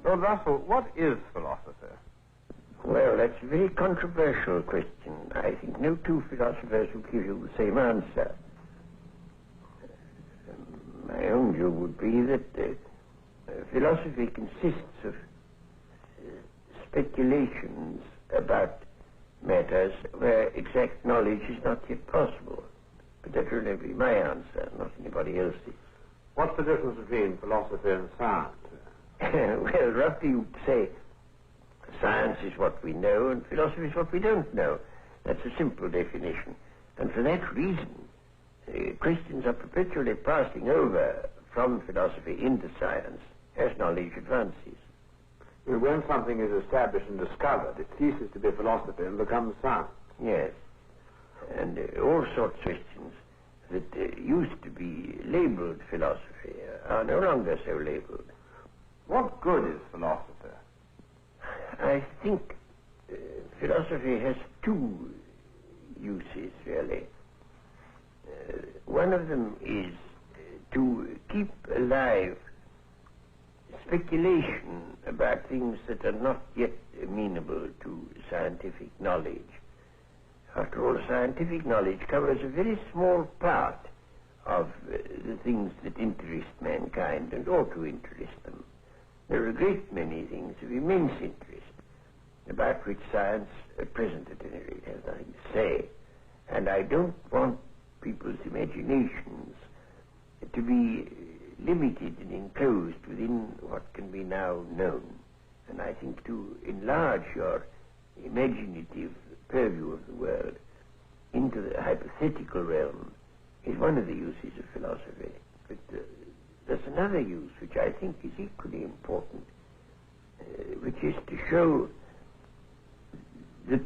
Lord Russell, what is philosophy? Well, that's a very controversial question. I think no two philosophers will give you the same answer. My own view would be that philosophy consists of speculations about matters where exact knowledge is not yet possible. But that will only be my answer, not anybody else's. What's the difference between philosophy and science? Well, roughly you'd say science is what we know and philosophy is what we don't know. That's a simple definition. And for that reason, Christians are perpetually passing over from philosophy into science as knowledge advances. When something is established and discovered, it ceases to be philosophy and becomes science. Yes. And all sorts of questions that used to be labeled philosophy are no longer so labeled. What good is philosophy? I think philosophy has two uses, really. One of them is to keep alive speculation about things that are not yet amenable to scientific knowledge. After all, scientific knowledge covers a very small part of the things that interest mankind and ought to interest them. There are a great many things of immense interest about which science, at present at any rate, has nothing to say. And I don't want people's imaginations to be limited and enclosed within what can be now known. And I think to enlarge your imaginative purview of the world into the hypothetical realm is one of the uses of philosophy. But there's another use which I think is equally important, which is to show that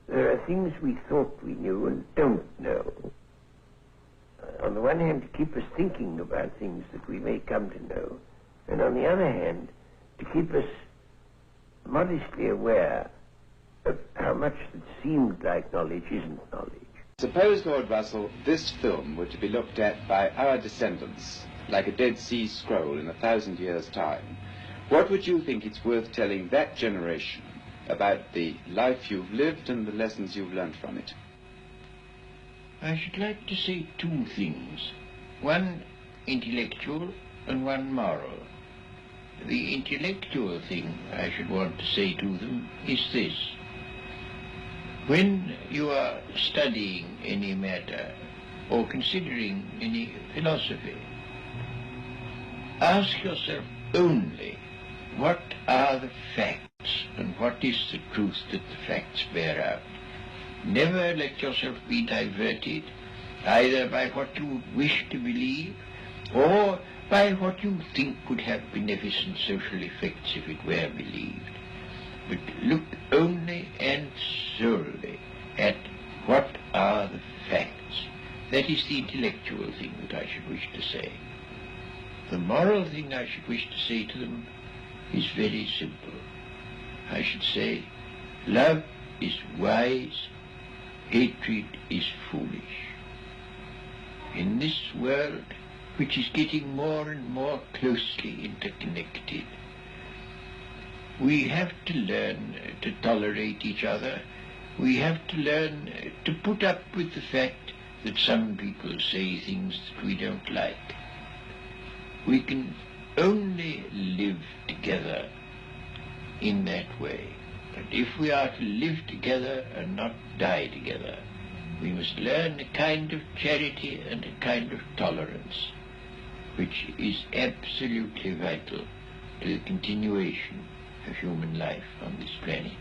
there are things we thought we knew and don't know. On the one hand, to keep us thinking about things that we may come to know, and on the other hand, to keep us modestly aware of how much that seemed like knowledge isn't knowledge. Suppose, Lord Russell, this film were to be looked at by our descendants, like a Dead Sea Scroll in 1,000 years' time. What would you think it's worth telling that generation about the life you've lived and the lessons you've learned from it? I should like to say two things, one intellectual and one moral. The intellectual thing I should want to say to them is this. When you are studying any matter or considering any philosophy, ask yourself only what are the facts and what is the truth that the facts bear out. Never let yourself be diverted either by what you wish to believe or by what you think could have beneficent social effects if it were believed. But look only and solely at what are the facts. That is the intellectual thing that I should wish to say. The moral thing I should wish to say to them is very simple. I should say, love is wise, hatred is foolish. In this world, which is getting more and more closely interconnected, we have to learn to tolerate each other. We have to learn to put up with the fact that some people say things that we don't like. We can only live together in that way. But if we are to live together and not die together, we must learn a kind of charity and a kind of tolerance, which is absolutely vital to the continuation of human life on this planet.